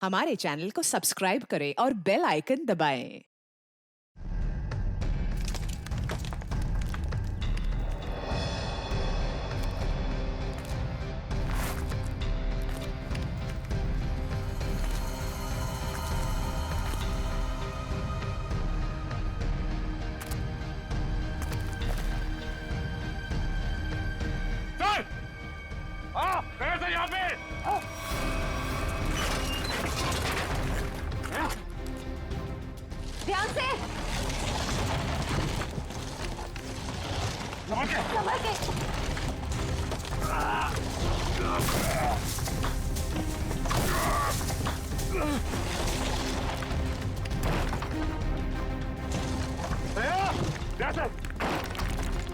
हमारे चैनल को सब्सक्राइब करें और बेल आइकन दबाएं। गए थे यहाँ पे। ध्यान से संभल के। संभल के। दया, जैसे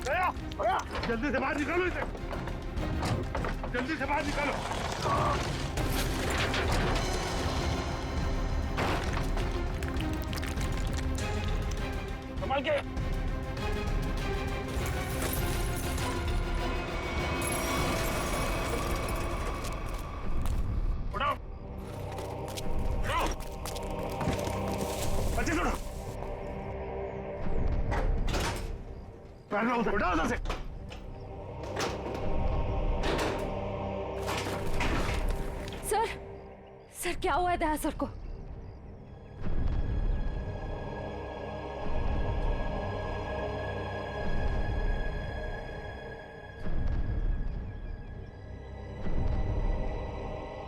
दया, दया, जल्दी से बाहर निकालो इसे, जल्दी से बाहर निकालो। संभाल के। उठाओ, उठाओ, अच्छे से उठाओ। पैर उधर, उठाओ उधर से। सर क्या हुआ है दया सर को?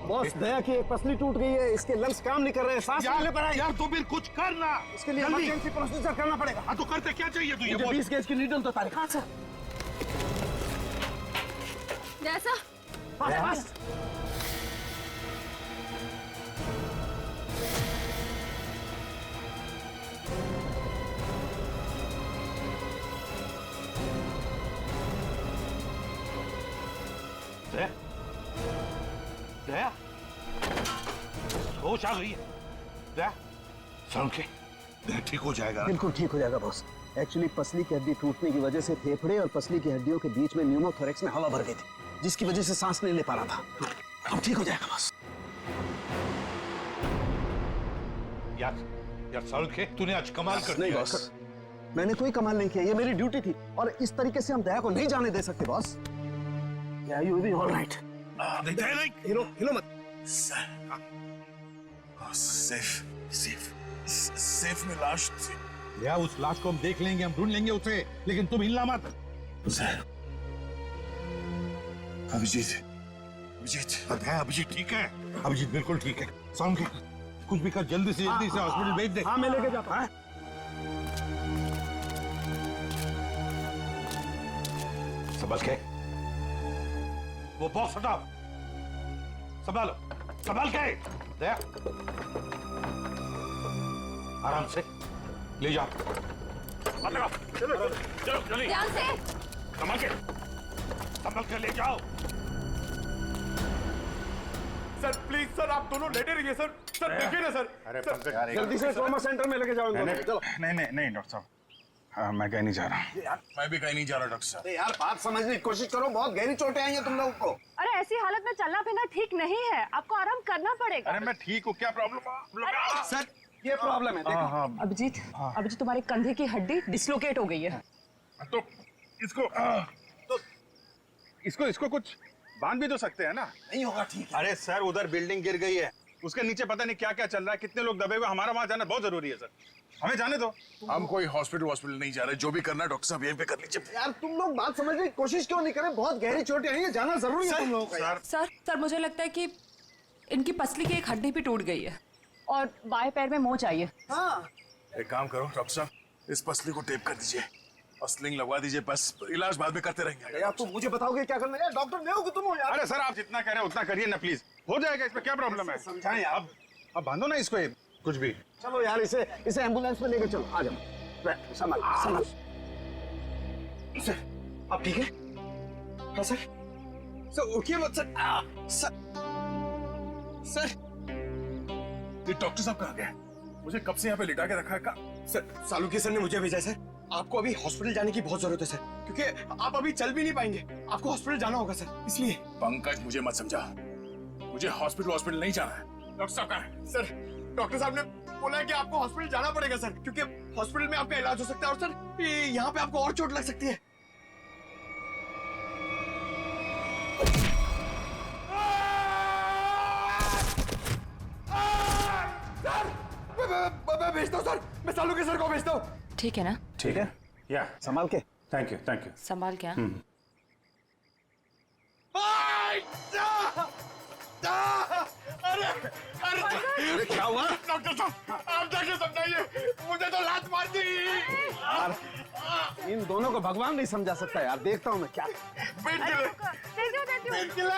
बॉस, दया की एक पसली टूट गई है, इसके लंग्स काम नहीं कर रहे हैं, सांस नहीं ले पा रहा है। यार तो फिर कुछ करना, इसके लिए इमरजेंसी प्रोसीजर करना पड़ेगा। हाँ तो करते क्या चाहिए तुझे? मुझे 20 गेज की नीडल तो तारीख। हाँ सर। जैसा बस दया, दया, होश आ गई है। दया, समझ के, दया ठीक हो जाएगा। बिल्कुल ठीक हो जाएगा बॉस। एक्चुअली पसली की हड्डी टूटने की वजह से फेफड़े और पसली की हड्डियों के बीच में न्यूमोथोरेक्स में हवा भर गई थी, जिसकी वजह से सांस नहीं ले पा रहा था। अब ठीक हो जाएगा बॉस। यार समझ के, तूने आज कमाल कर नहीं दिया। बॉस, मैंने कोई कमाल नहीं किया, ये मेरी ड्यूटी थी और इस तरीके से हम दया को नहीं जाने दे सकते बॉस। या यू विल बी ऑलराइट। नहीं, नहीं, हिलो मत। सेफ में लाश थी। या उस लाश को हम देख लेंगे, हम ढूंढ लेंगे उसे, लेकिन तुम हिलना मत। अभिजीत ठीक है। अभिजीत बिल्कुल ठीक है। समझ के, कुछ भी कर, जल्दी से हॉस्पिटल भेज दे। हाँ मैं लेके जाता हूँ। संभल के, वो बॉक्स हटाओ, संभालो, संभाल के। दया, आराम से ले जाओ। चलो जल्दी, ध्यान से संभल के ले जाओ। सर प्लीज सर, आप दोनों लेटे रहिए सर। सर देखिए ना सर। अरे जल्दी से ट्रॉमा सेंटर में लेके जाओ इनको। चलो। नहीं डॉक्टर साहब, हाँ, मैं कहीं नहीं जा रहा। मैं भी कहीं नहीं जा रहा डॉक्टर साहब। यार बात समझने की कोशिश करो, बहुत गहरी चोटें आई हैं तुम लोगों को। अरे ऐसी हालत में चलना फिरना ठीक नहीं है, आपको आराम करना पड़ेगा। अरे मैं ठीक हूँ, क्या प्रॉब्लम? सर ये प्रॉब्लम है, देखो। हाँ, अभिजीत तुम्हारे कंधे की हड्डी डिसलोकेट हो गई है। तो इसको कुछ बांध भी तो सकते हैं ना? नहीं होगा, ठीक है। अरे सर, उधर बिल्डिंग गिर गई है, उसके नीचे पता नहीं क्या क्या चल रहा है, कितने लोग दबे हुए, हमारा वहां जाना बहुत जरूरी है सर। हमें जाने दो। हम कोई हॉस्पिटल नहीं जा रहे, जो भी करना है डॉक्टर साहब यहीं पे कर लीजिए। यार तुम लोग बात समझने की कोशिश क्यों नहीं करें? बहुत गहरी चोटें आई हैं, जाना जरूरी है तुम लोगों का। यार सर मुझे लगता है कि इनकी पसली की एक हड्डी भी टूट गई है और बाएं पैर में मोच आई है। हाँ एक काम करो डॉक्टर साहब, इस पसली को टेप कर दीजिए और स्लिंग लगवा दीजिए, बस इलाज बाद में करते रहेंगे। यार तुम मुझे बताओगे क्या करना है? यार डॉक्टर नहीं हो कि तुम हो यार। अरे सर, आप जितना कह रहे हैं उतना करिए ना प्लीज, हो जाएगा, इसमें क्या प्रॉब्लम है? समझाएं यार। अब बांधो ना इसको, कुछ भी। चलो यार इसे एम्बुलेंस में लेके चलो। आ जाओ, संभाल। सर आप ठीक है? हाँ सर उठिए मत सर। सर ये डॉक्टर साहब कहाँ गए? मुझे कब से यहाँ पे लिटा के रखा है का? सर सालुकी सर ने मुझे भेजा है सर। आपको अभी हॉस्पिटल जाने की बहुत जरूरत है सर, क्योंकि आप अभी चल भी नहीं पाएंगे, आपको हॉस्पिटल जाना होगा सर, इसलिए। पंकज मुझे मत समझा, मुझे हॉस्पिटल नहीं जाना है, डॉक्टर साहब कहाँ है? सर डॉक्टर साहब ने बोला है कि आपको हॉस्पिटल जाना पड़ेगा सर, क्योंकि हॉस्पिटल में आपका इलाज हो सकता है और सर यहाँ पे आपको और चोट लग सकती है। मैं भेजता हूँ सर, मैं सालू के सर को भेजता हूँ। ठीक है ना? ठीक है या संभाल के। Thank you thank you. संभाल क्या? अरे अरे क्या हुआ? डॉक्टर साहब आप जाके समझाइए, मुझे तो लात मार दी। इन दोनों को भगवान नहीं समझा सकता यार, देखता हूँ मैं क्या। Pain killer, pain killer.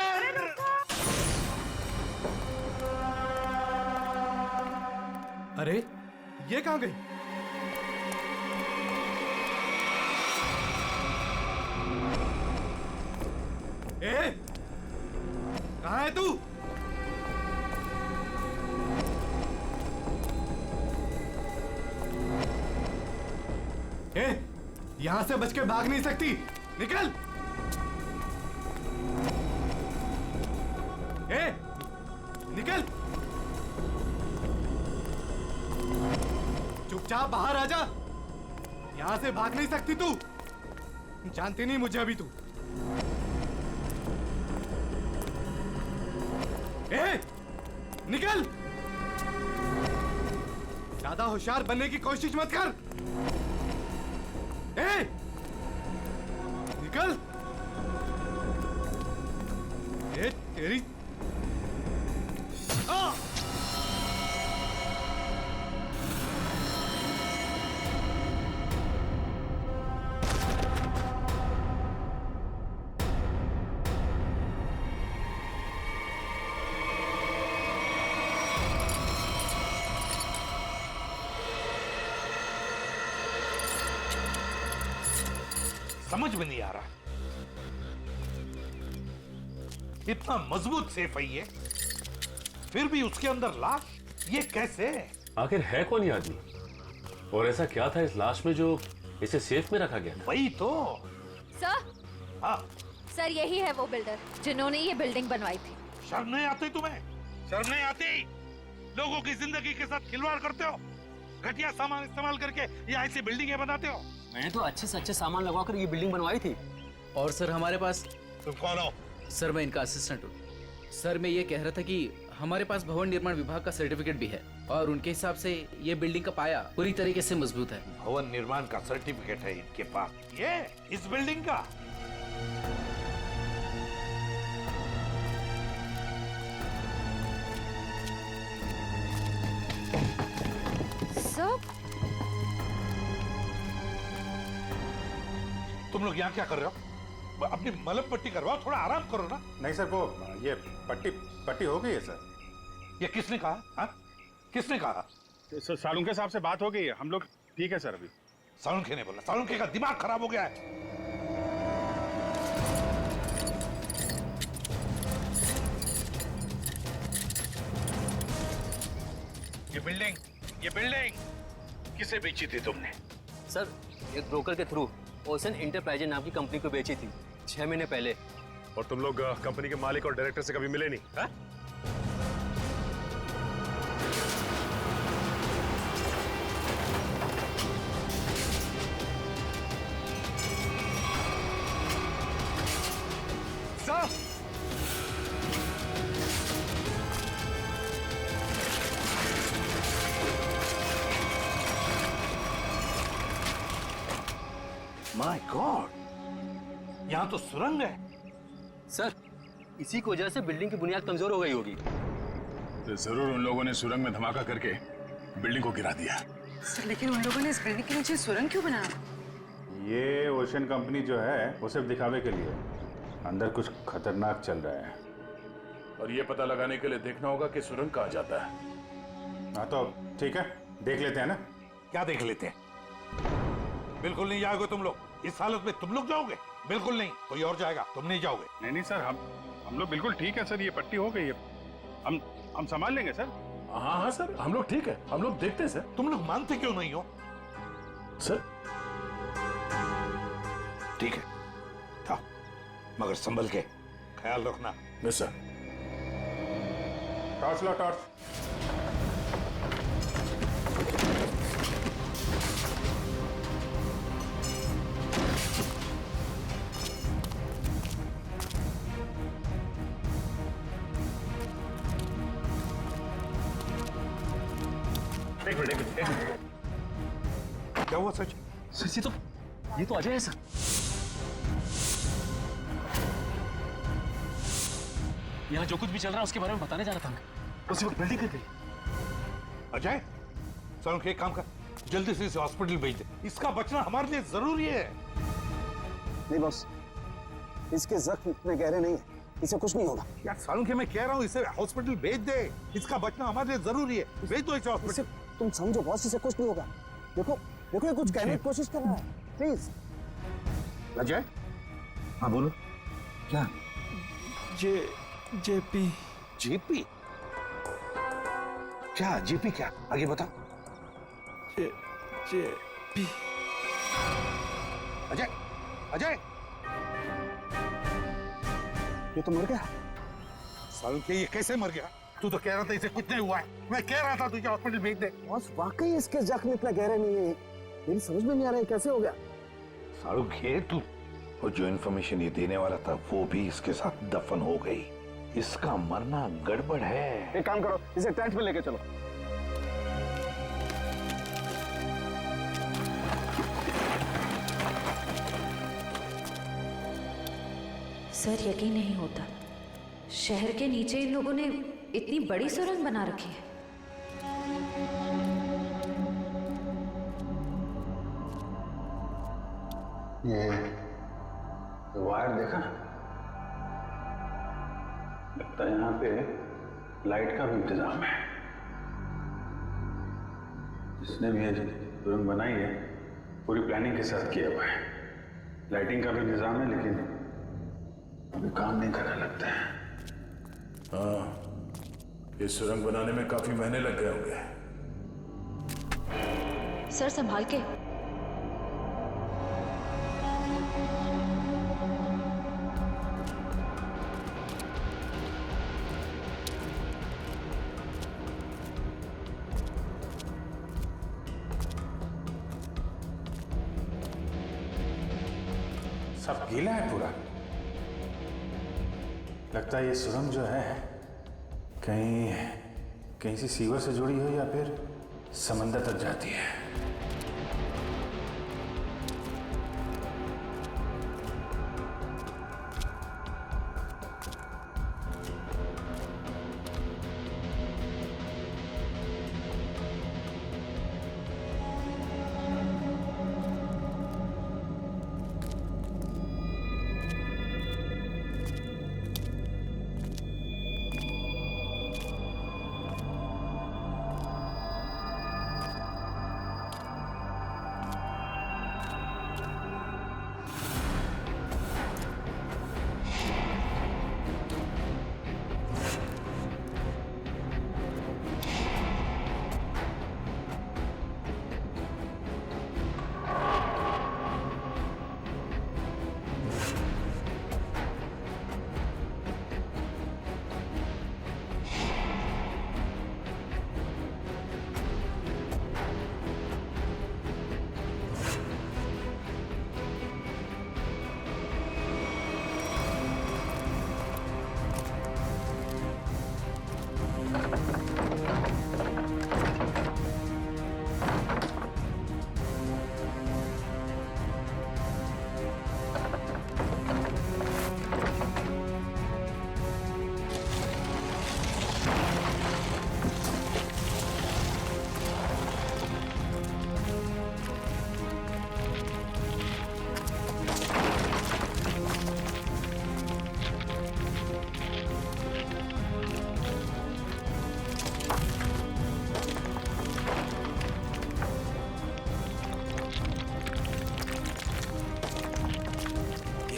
अरे ये कहाँ गई? ए, कहाँ है तू? ए, यहां से बच के भाग नहीं सकती, निकल। ए, निकल। चुपचाप बाहर आ जा, यहां से भाग नहीं सकती तू। जानती नहीं मुझे अभी तू। ए, निकल। ज्यादा होशियार बनने की कोशिश मत कर। ए, निकल। ए, तेरी समझ में नहीं आ रहा, इतना मजबूत सेफ है ये, फिर भी उसके अंदर लाश, ये कैसे? आखिर है कौन ये आदमी और ऐसा क्या था इस लाश में जो इसे सेफ में रखा गया था? वही तो। सर, हाँ सर यही है वो बिल्डर जिन्होंने ये बिल्डिंग बनवाई थी। शर्म नहीं आती तुम्हें? शर्म नहीं आती? लोगों की जिंदगी के साथ खिलवाड़ करते हो, घटिया सामान इस्तेमाल करके ये ऐसी बिल्डिंगें बनाते हो। मैंने तो अच्छे से अच्छे सामान लगवाकर ये बिल्डिंग बनवाई थी। और सर हमारे पास। तुम कौन हो? सर मैं इनका असिस्टेंट हूँ। सर मैं ये कह रहा था कि हमारे पास भवन निर्माण विभाग का सर्टिफिकेट भी है और उनके हिसाब से ये बिल्डिंग का पाया पूरी तरीके से मजबूत है। भवन निर्माण का सर्टिफिकेट है इनके पास? ये इस बिल्डिंग का? सर, तुम लोग यहाँ क्या कर रहे हो? अपनी मलम पट्टी करवाओ, थोड़ा आराम करो ना। नहीं सर, वो ये पट्टी हो गई है सर। ये किसने कहा? हाँ? किसने कहा? सालुंके साहब से बात हो गई है, हम लोग ठीक है सर अभी। सालुंके ने बोला? सालुंके का दिमाग खराब हो गया है। ये बिल्डिंग किसे बेची थी तुमने? सर एक ब्रोकर के थ्रू ओशन इंटरप्राइजेज नाम की कंपनी को बेची थी 6 महीने पहले। और तुम लोग कंपनी के मालिक और डायरेक्टर से कभी मिले नहीं? हा? माय गॉड, यहाँ तो सुरंग है। सर इसी की वजह से बिल्डिंग की बुनियाद कमजोर हो गई होगी। तो जरूर उन लोगों ने सुरंग में धमाका करके बिल्डिंग को गिरा दिया। सर लेकिन उन लोगों ने इस बिल्डिंग के नीचे सुरंग क्यों बनाया? ये ओशन कंपनी जो है वो सिर्फ दिखावे के लिए, अंदर कुछ खतरनाक चल रहा है। और ये पता लगाने के लिए देखना होगा कि सुरंग कहाँ जाता है। हाँ तो ठीक है, देख लेते हैं ना। क्या देख लेते हैं? बिल्कुल नहीं जाओगे तुम लोग। इस हालत में तुम लोग जाओगे? बिल्कुल नहीं, कोई और जाएगा, तुम नहीं जाओगे। नहीं सर, हम लोग बिल्कुल ठीक है सर, ये पट्टी हो गई है, हम संभाल लेंगे सर। हाँ सर, हम लोग ठीक है, हम लोग देखते हैं सर। तुम लोग मानते क्यों नहीं हो? सर ठीक है था, मगर संभल के ख्याल रखना। Yes sir. टॉर्च लो, टॉर्च। एक मिनट, क्या हुआ सच? सर ये तो अजय है सर। यहाँ जो कुछ भी चल रहा है उसके बारे में बताने जा रहा था मैं। उसी वक्त बिल्डिंग गिर गई। अजय, सर एक काम कर, जल्दी से इसे हॉस्पिटल भेज दे। इसका बचना हमारे लिए जरूरी है। नहीं बॉस, इसके जख्म इतने गहरे नहीं है, इसे कुछ नहीं होगा। यार सालू के मैं कह रहा हूँ इसे हॉस्पिटल भेज दे। इसका बचना हमारे लिए जरूरी है। भेज दो इसे हॉस्पिटल। तुम समझो बॉस, इसे कुछ नहीं होगा। देखो देखो, ये कुछ कहने की कोशिश कर रहा है। प्लीज। अजय, हाँ बोलो। क्या? जेपी। जेपी क्या? जेपी क्या? आगे बताओ। जेपी। अजय, अजय, ये तो मर गया। सालू के ये कैसे मर गया? तू तो कह रहा था इसे कुछ नहीं हुआ है। मैं कह रहा था तुझे हॉस्पिटल भेज दे। बॉस वाकई इसके जख्म इतना गहरे नहीं है। मेरी समझ में नहीं आ रहा है कैसे हो गया। सालू के तू, और जो इन्फॉर्मेशन ये देने वाला था वो भी इसके साथ दफन हो गई। इसका मरना गड़बड़ है। एक काम करो, इसे टेंट में लेके चलो। सर यकीन नहीं होता, शहर के नीचे इन लोगों ने इतनी बड़ी सुरंग बना रखी है। ये वायर देखा? लगता है यहाँ पे लाइट का भी इंतजाम है। जिसने भी ये सुरंग बनाई है पूरी प्लानिंग के साथ किया हुआ है। लाइटिंग का भी इंतजाम है, लेकिन अभी काम नहीं करने लगता है। हाँ, ये सुरंग बनाने में काफी महीने लग गए होंगे। सर संभाल के। सब गीला है पूरा। लगता है ये सुरंग जो है कहीं से सीवर से जुड़ी हो या फिर समंदर तक जाती है।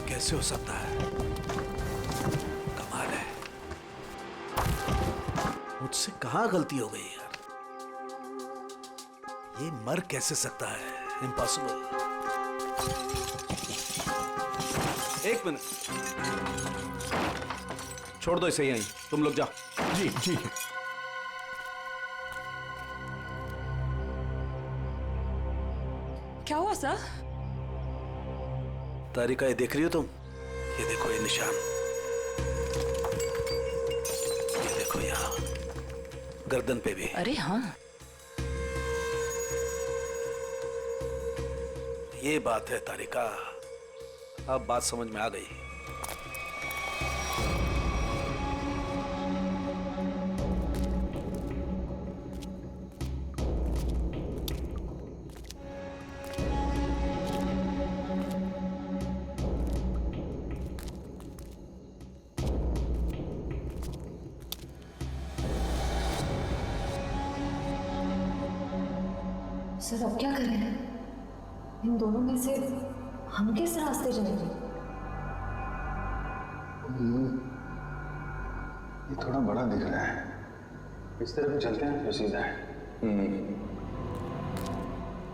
कैसे हो सकता है? कमाल है, मुझसे कहाँ गलती हो गई यार। ये मर कैसे सकता है? इम्पॉसिबल। एक मिनट, छोड़ दो इसे यहीं, तुम लोग जाओ। जी ठीक है। क्या हुआ सर? तारिका, ये देख रही हो तुम? ये देखो ये निशान, ये देखो यहाँ गर्दन पे भी। अरे हाँ, ये बात है तारिका, अब बात समझ में आ गई। सर अब क्या करें? इन दोनों में से हम किस रास्ते जाएंगे? ये थोड़ा बड़ा दिख रहा है, इस तरफ भी चलते हैं जो सीधा है।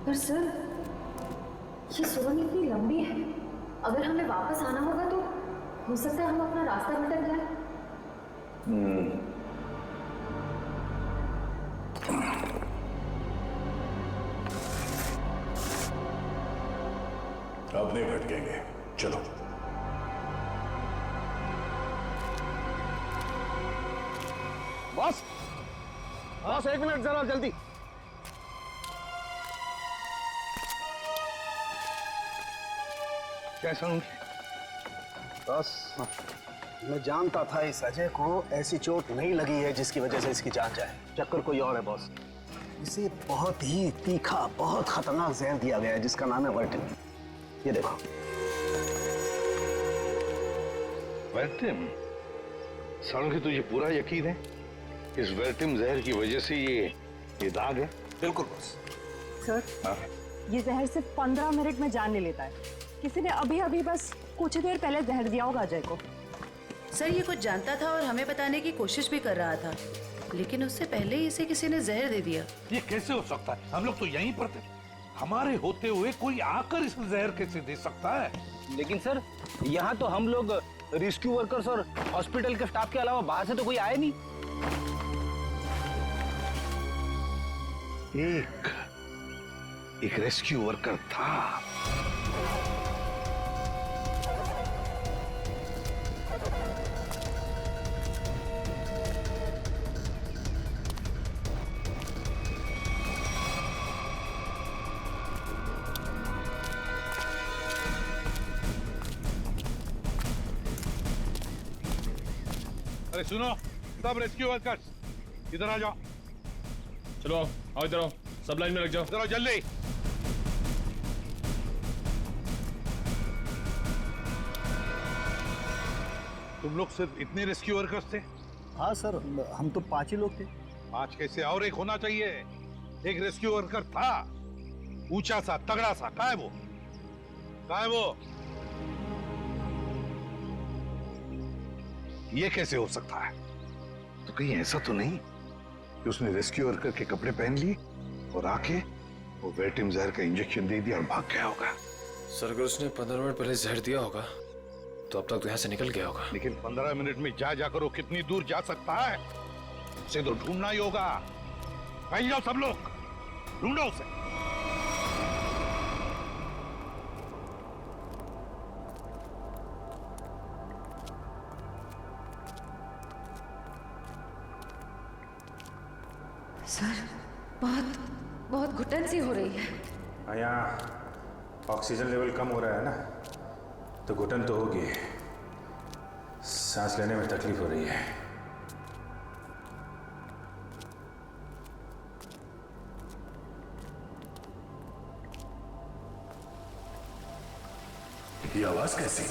पर सर ये सुरंग इतनी लंबी है, अगर हमें वापस आना होगा तो हो सकता है हम अपना रास्ता भटक जाए। अब नहीं भटकेंगे, चलो। बॉस, बॉस 1 मिनट जरा जल्दी। कैसा हूँ? बस मैं जानता था इस अजय को ऐसी चोट नहीं लगी है जिसकी वजह से इसकी जान जाए। चक्कर कोई और है बॉस। इसे बहुत ही तीखा, बहुत खतरनाक जहर दिया गया है जिसका नाम है वर्टिन। ये देखो। वर्टिम? सड़ों तुझे पूरा यकीन है इस वर्टिम जहर की वजह से ये दाग है? बिल्कुल बॉस। सर, ये जहर सिर्फ 15 मिनट में जान ले लेता है। किसी ने अभी अभी बस कुछ देर पहले जहर दिया होगा अजय को। सर ये कुछ जानता था और हमें बताने की कोशिश भी कर रहा था, लेकिन उससे पहले ही इसे किसी ने जहर दे दिया। ये कैसे हो सकता है? हम लोग तो यहीं पर थे। हमारे होते हुए कोई आकर इस जहर कैसे दे सकता है? लेकिन सर यहाँ तो हम लोग रेस्क्यू वर्कर्स और हॉस्पिटल के स्टाफ के अलावा बाहर से तो कोई आया नहीं। एक रेस्क्यू वर्कर था। अरे सुनो सब रेस्क्यू वर्कर्स, इधर आ जाओ। चलो आओ, इधर आओ, सब लाइन में लग जाओ। इधर आओ जल्दी। तुम लोग सिर्फ इतने रेस्क्यू वर्कर्स थे? हाँ सर, हम तो 5 ही लोग थे। 5 कैसे? और एक होना चाहिए। एक रेस्क्यू वर्कर था, ऊंचा सा, तगड़ा सा। कहाँ है वो? कहाँ है वो? ये कैसे हो सकता है? तो कहीं ऐसा तो नहीं कि उसने रेस्क्यू वर्कर के कपड़े पहन लिए और आके वो वर्टिम जहर का इंजेक्शन दे दिया और भाग गया होगा? सर अगर उसने 15 मिनट पहले जहर दिया होगा तो अब तक तो यहाँ से निकल गया होगा। लेकिन 15 मिनट में जाकर वो कितनी दूर जा सकता है? उसे तो ढूंढना ही होगा। कहीं जाओ सब लोग, ढूंढो उसे। सर बहुत घुटन सी हो रही है। यहाँ ऑक्सीजन लेवल कम हो रहा है ना, तो घुटन तो होगी। सांस लेने में तकलीफ हो रही है। ये आवाज कैसी?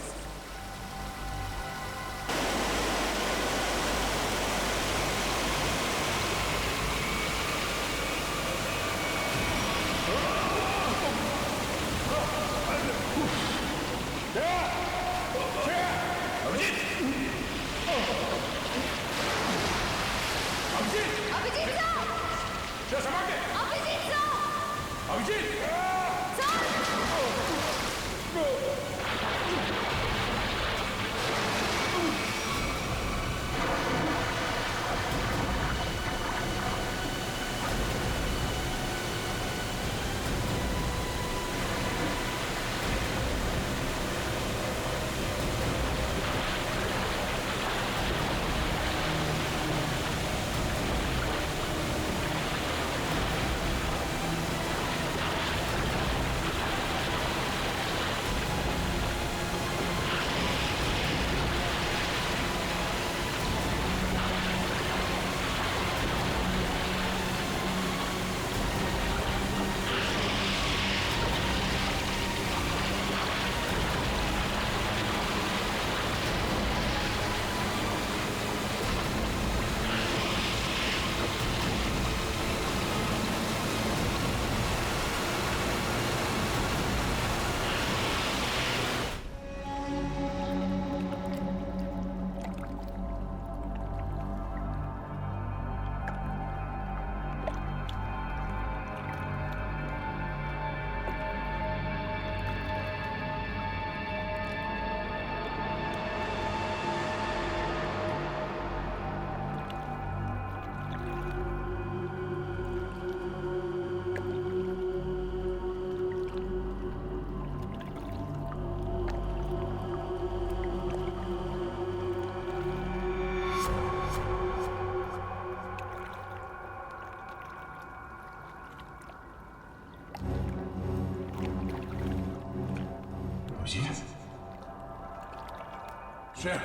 श्रेया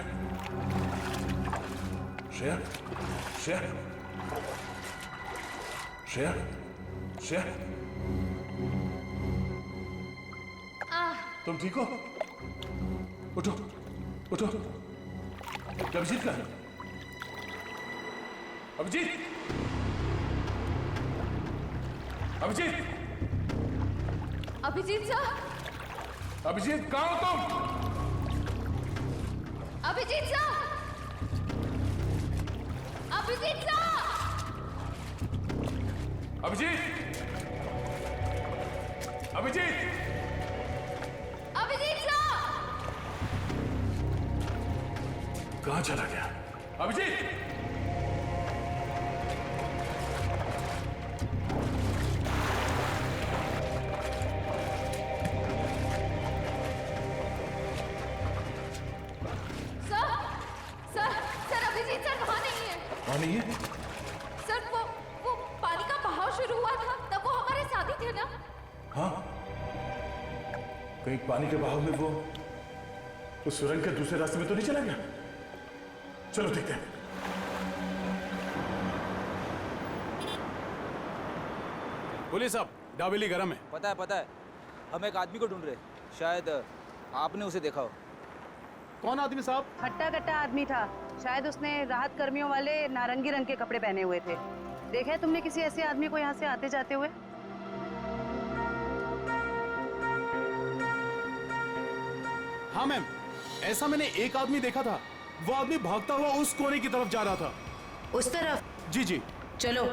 श्रेया श्रेया श्रेया श्रेया तुम ठीक हो? उठो उठो। अभिजीत का अभिजीत अभिजीत अभिजीत सर, अभिजीत कहाँ हो तुम? Abhijit sir, Abhijit sir, Abhijit Abhijit Abhijit sir, कहाँ चला गया अभिजीत? नहीं है सर, वो पानी का बहाव शुरू हुआ था तब वो हमारे साथ ही थे ना? हाँ, कहीं पानी के बहाव में वो उस सुरंग के दूसरे रास्ते में तो नहीं चला गया? चलो देखते हैं। बोलिए साहब, डाबेली गरम है। पता है हम एक आदमी को ढूंढ रहे, शायद आपने उसे देखा हो। कौन आदमी साहब? हट्टा कट्टा आदमी था, शायद उसने राहत कर्मियों वाले नारंगी रंग के कपड़े पहने हुए थे। देखा है तुमने किसी ऐसे आदमी को यहाँ से आते जाते हुए? हाँ मैम, ऐसा मैंने एक आदमी देखा था। वो आदमी भागता हुआ उस कोने की तरफ जा रहा था। उस तरफ? जी जी। चलो।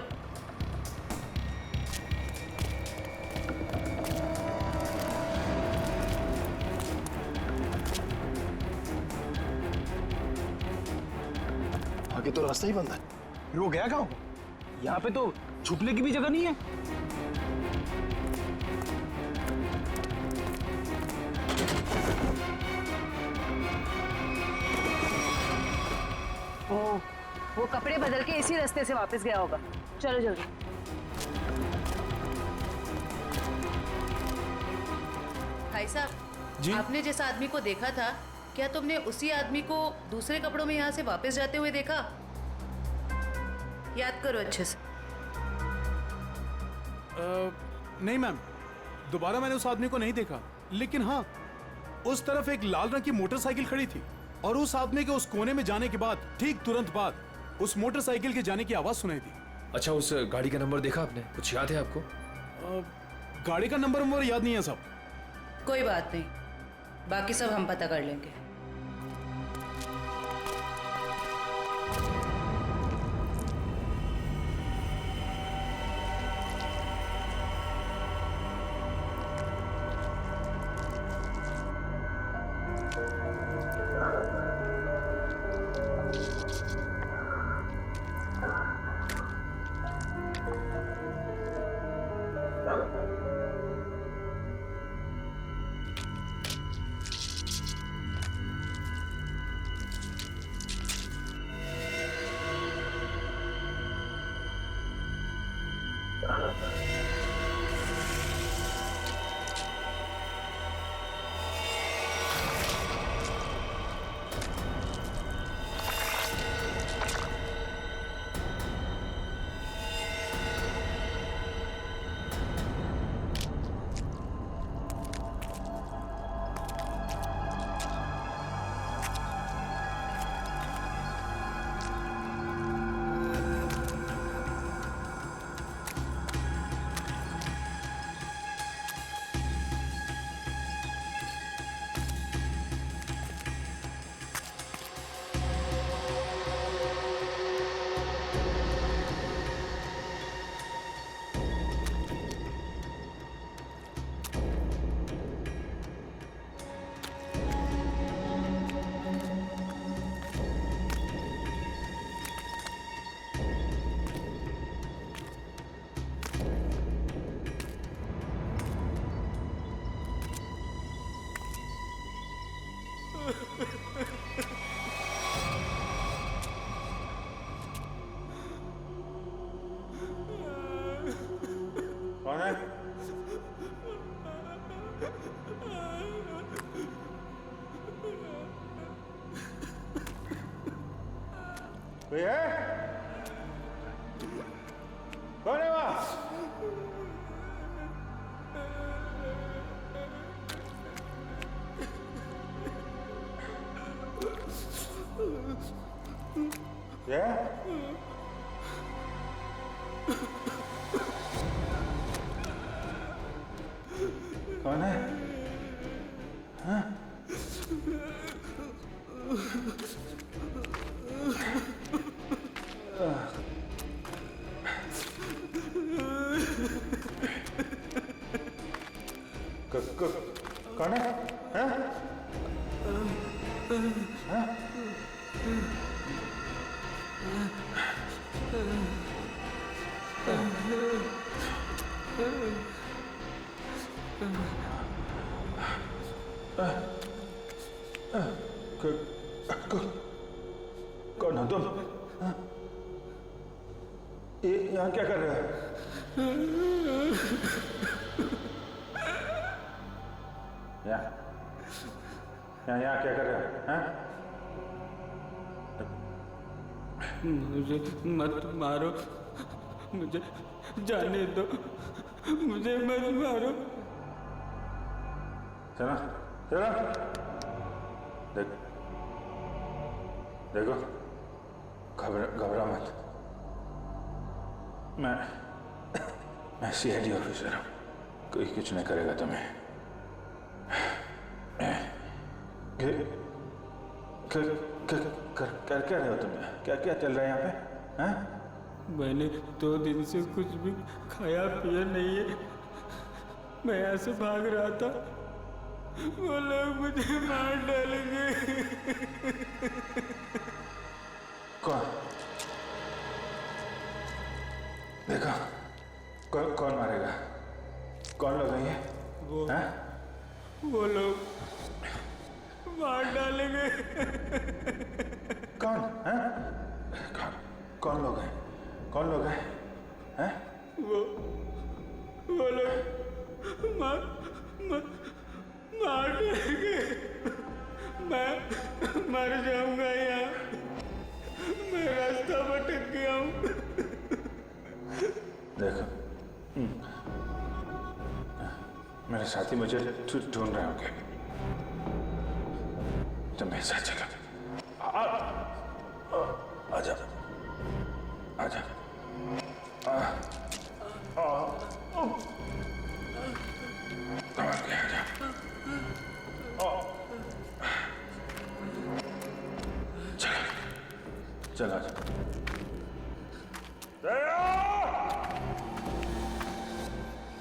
आगे तो रास्ता ही बंद है। वो गया कहाँ? यहाँ पे तो छुपने की भी जगह नहीं है। वो कपड़े बदल के इसी रास्ते से वापस गया होगा। चलो जल्दी। भाई साहब जी, आपने जिस आदमी को देखा था, क्या तुमने उसी आदमी को दूसरे कपड़ों में यहाँ से वापस जाते हुए देखा? याद करो अच्छे से। नहीं मैम, दोबारा मैंने उस आदमी को नहीं देखा, लेकिन हाँ, उस तरफ एक लाल रंग की मोटरसाइकिल खड़ी थी और उस आदमी के उस कोने में जाने के बाद ठीक तुरंत बाद उस मोटरसाइकिल के जाने की आवाज सुनाई दी। अच्छा, उस गाड़ी का नंबर देखा आपने? कुछ याद है आपको? गाड़ी का नंबर याद नहीं है साहब। कोई बात नहीं, बाकी सब हम पता कर लेंगे। कोई है? कौन है वहां? क्या? कौन है? हाँ? कौन है? हाँ? हाँ? कौन हो तुम? ये यहाँ क्या कर रहे हो? यहाँ क्या कर रहे हो? हाँ? मुझे मत मारो, मुझे जाने दो, मुझे मत मारो। चलो चलो, देखो घबरा मत। मैं सीआईडी ऑफिसर हूँ, कोई कुछ नहीं करेगा तुम्हें। कर क्या रहे हो तुम? क्या क्या चल रहा है यहाँ पे? हैं? मैंने 2 दिन से कुछ भी खाया पिया नहीं है। मैं यहाँ से भाग रहा था, वो लोग मुझे मार डालेंगे। कौन? देखा कौन मारेगा? कौन लोग हैं ये? वो लोग मार डालेंगे। कौन? हैं? कौन लोग हैं? कौन लोग हैं? हैं? वो लोग मार देंगे। मैं मर जाऊंगा यहाँ, मैं रास्ता भटक गया हूँ। देखो, मेरे साथी मुझे ढूंढ रहे होंगे, तुम मेरे साथ चलो। आजा आजा। चलो आजा।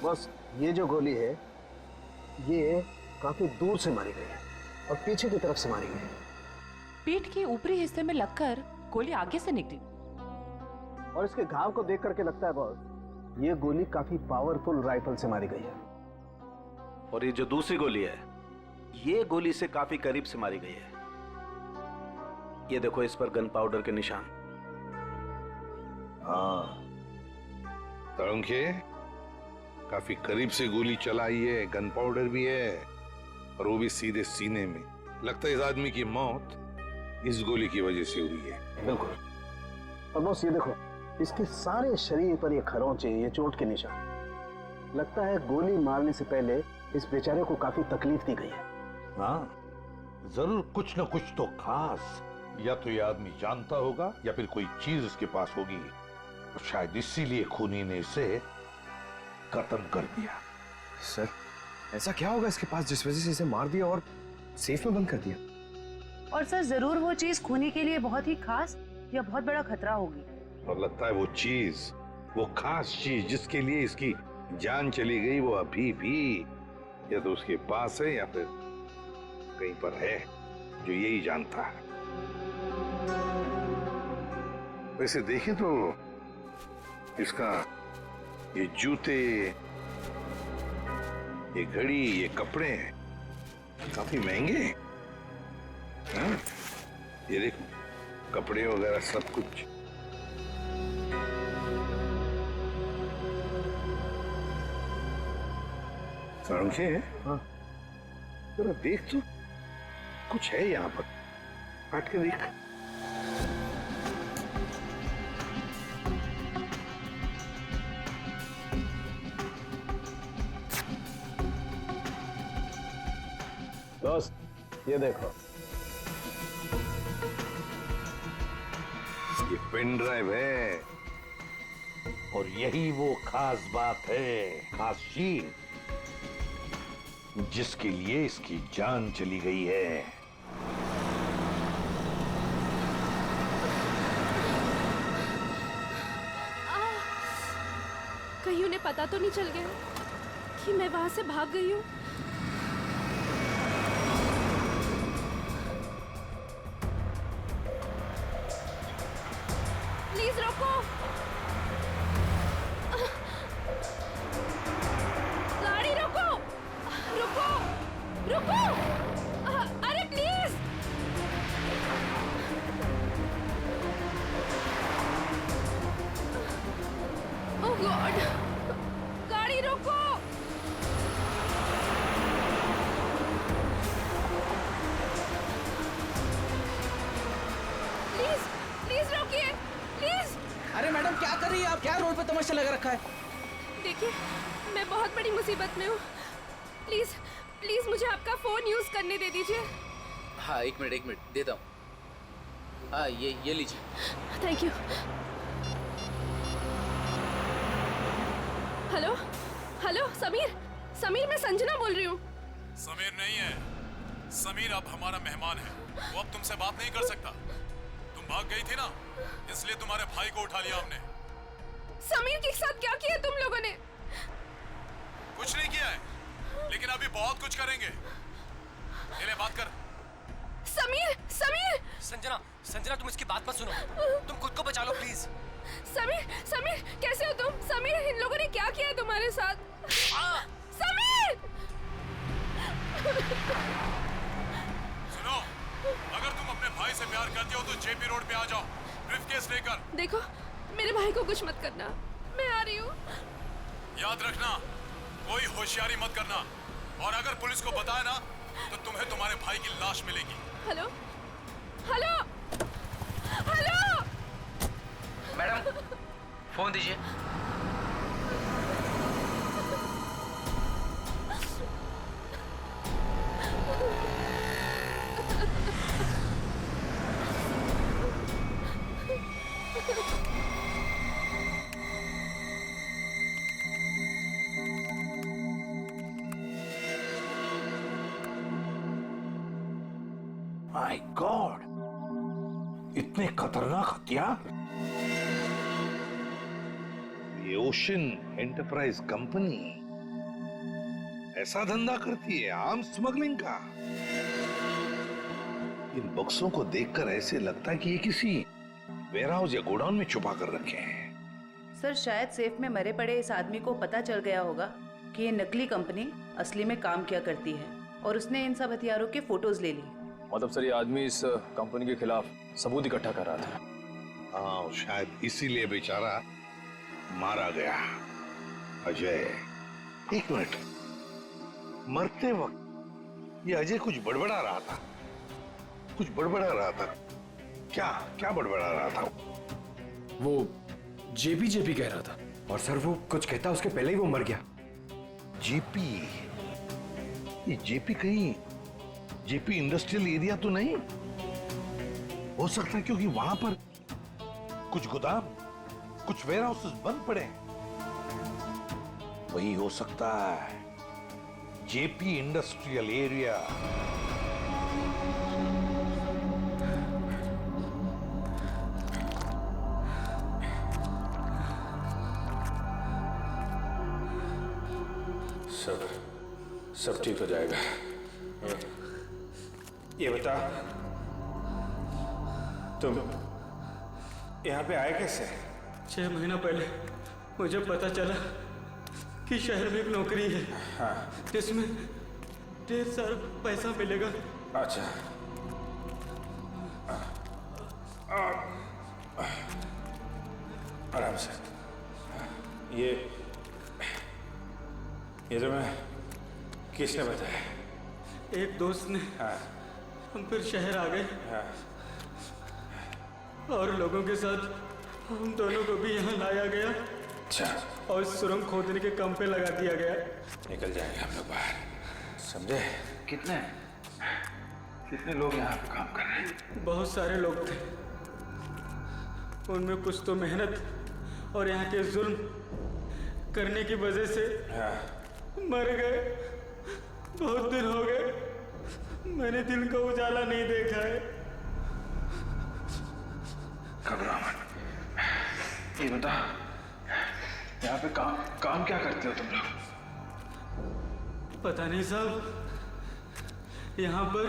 बस ये जो गोली है ये काफी दूर से मारी गई है और पीछे की तरफ से मारी गई है। पीठ के ऊपरी हिस्से में लगकर गोली आगे से निकली। और इसके घाव को देख करके लगता है बॉस, ये गोली काफी पावरफुल राइफल से मारी गई है। और ये जो दूसरी गोली है, ये गोली से काफी करीब से मारी गई है। ये देखो, इस पर गन पाउडर के निशान। हाँ, तरुणखे, काफी करीब से गोली चलाई है, गन पाउडर भी है, और वो भी सीधे सीने में। लगता है इस आदमी की मौत इस गोली की वजह से हुई है। बिल्कुल। और बॉस ये देखो, इसके सारे शरीर पर ये खरोंचे, ये चोट के निशान। लगता है गोली मारने से पहले इस बेचारे को काफी तकलीफ दी गई है। हाँ, जरूर कुछ न कुछ तो खास, या तो ये आदमी जानता होगा या फिर कोई चीज उसके पास होगी, और शायद इसीलिए खूनी ने इसे कत्ल कर दिया। सर, ऐसा क्या होगा इसके पास जिस वजह से इसे मार दिया और सेफ में बंद कर दिया? और सर, जरूर वो चीज खूनी के लिए बहुत ही खास या बहुत बड़ा खतरा होगी। और लगता है वो चीज, वो खास चीज जिसके लिए इसकी जान चली गई, वो अभी भी या तो उसके पास है या फिर कहीं पर है, जो यही जानता है। वैसे देखें तो इसका ये जूते, ये घड़ी, ये कपड़े काफी महंगे हैं। हाँ? ये देखो, कपड़े वगैरह सब कुछ। समझे? हाँ, जरा देख तो, कुछ है यहाँ पर, काट के देख। दोस्त ये देखो, ये पेन ड्राइव है और यही वो खास बात है, खास चीज जिसके लिए इसकी जान चली गई है। कहीं उन्हें पता तो नहीं चल गया कि मैं वहां से भाग गई हूँ? प्लीज रोको, गाड़ी रोको, रुको, रुको, अरे प्लीज। ओह गॉड, गाड़ी रोको। प्लीज प्लीज रोकिए, प्लीज। अरे मैडम क्या कर रही है आप? क्या रोड पे तमाशा लगा रखा है? देखिए मैं बहुत बड़ी मुसीबत में हूँ, प्लीज प्लीज मुझे आपका फोन यूज करने दे दीजिए। हाँ एक मिनट देता हूँ। हाँ ये लीजिए। Thank you. Hello hello, Sameer मैं संजना बोल रही हूँ। समीर नहीं है, समीर अब हमारा मेहमान है, वो अब तुमसे बात नहीं कर सकता। तुम भाग गई थी ना, इसलिए तुम्हारे भाई को उठा लिया हमने। समीर के साथ क्या किया तुम लोगों ने? कुछ नहीं किया है, लेकिन अभी बहुत कुछ करेंगे। ले बात कर। समीर संजना तुम इसकी बात मत सुनो, तुम खुद को बचा लो प्लीज। समीर कैसे हो तुम? समीर इन लोगों ने क्या किया है तुम्हारे साथ? समीर! सुनो, अगर तुम अपने भाई से प्यार करती हो तो जेपी रोड पे आ जाओ, ब्रीफकेस लेकर। देखो मेरे भाई को कुछ मत करना, मैं आ रही हूँ। याद रखना, कोई होशियारी मत करना, और अगर पुलिस को बताया ना तो तुम्हें तुम्हारे भाई की लाश मिलेगी। Hello hello hello madam phone दीजिए। माय गॉड, इतने खतरनाक हथियार। ये ओशन एंटरप्राइज कंपनी ऐसा धंधा करती है, आर्म्स स्मगलिंग का। इन बक्सों को देखकर ऐसे लगता है कि ये किसी वेयरहाउस या गोडाउन में छुपा कर रखे हैं। सर शायद सेफ में मरे पड़े इस आदमी को पता चल गया होगा कि ये नकली कंपनी असली में काम किया करती है, और उसने इन सब हथियारों के फोटोज ले ली। मतलब सर ये आदमी इस कंपनी के खिलाफ सबूत इकट्ठा कर रहा था। हाँ, शायद इसीलिए बेचारा मारा गया। अजय, एक मिनट, मरते वक्त ये अजय कुछ बड़बड़ा रहा था, कुछ बड़बड़ा रहा था। क्या बड़बड़ा रहा था? वो जेपी कह रहा था, और सर वो कुछ कहता उसके पहले ही वो मर गया। जेपी? ये जेपी कहीं जेपी इंडस्ट्रियल एरिया तो नहीं हो सकता, क्योंकि वहां पर कुछ गोदाम, कुछ वेयर हाउसेस बंद पड़े हैं। वही हो सकता है, जेपी इंडस्ट्रियल एरिया। सब ठीक हो जाएगा। ये बता, तुम यहाँ पे आए कैसे? 6 महीना पहले मुझे पता चला कि शहर में एक नौकरी है, हाँ, जिसमें ढेर सारा पैसा मिलेगा। अच्छा, आराम से। ये जो मैं किसने बताया? एक दोस्त ने। हाँ। हम फिर शहर आ गए। हाँ। और लोगों के साथ हम दोनों को भी यहाँ लाया गया। अच्छा। और सुरंग खोदने के काम पे लगा दिया गया। निकल जाएंगे हम लोग बाहर, समझे? कितने? कितने लोग यहाँ पे काम कर रहे हैं? बहुत सारे लोग थे, उनमें कुछ तो मेहनत और यहाँ के जुल्म करने की वजह से मर गए। बहुत दिन हो गए मैंने दिन का उजाला नहीं देखा है। घबराओ मत। ये बता, यहाँ पे काम क्या करते हो तुम लोग? पता नहीं साहब, यहाँ पर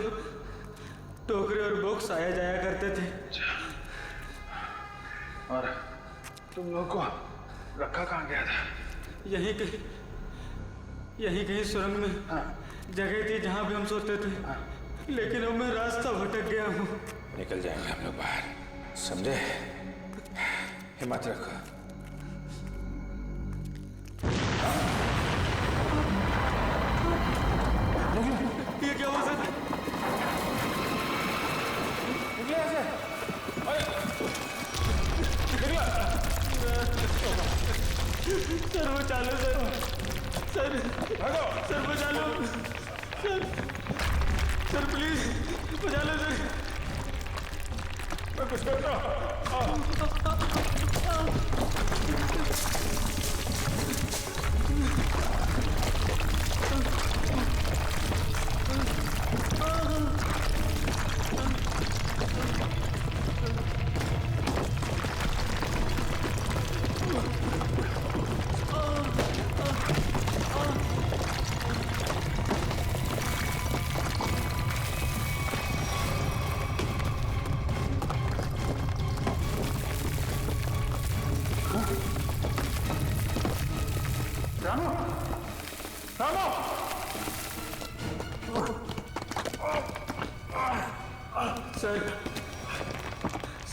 टोकरे और बॉक्स आया जाया करते थे। और तुम लोग को रखा कहाँ गया था? यहीं कहीं सुरंग में जगह थी जहाँ भी हम सोते थे, लेकिन अब मैं रास्ता भटक गया हूँ। निकल जाएंगे हम लोग बाहर, समझे? हिम्मत रखो। ये क्या हुआ सर? निकले ऐसे? सर वो चालू सर बचा लो सर प्लीज बचा लो सर। मैं कुछ करता हूँ।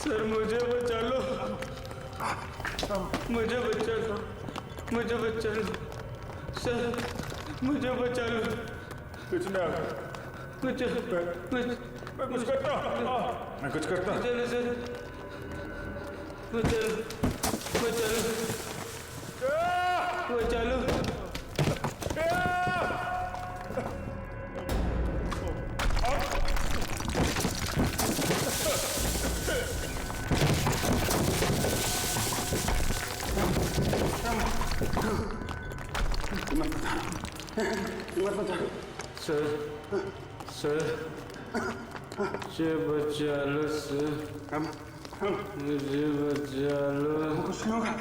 सर मुझे बचा लो, मुझे बचा लो सर, मुझे बचा लो। कुछ ना, मैं कुछ करता हूँ। मैं कुछ करता हूँ। चलो सर, चलो सर मुझे बचा लो सर, मुझे बचा लो। कुछ नहीं होगा।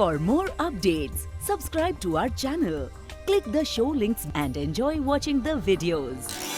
For more updates, subscribe to our channel, click the show links and enjoy watching the videos.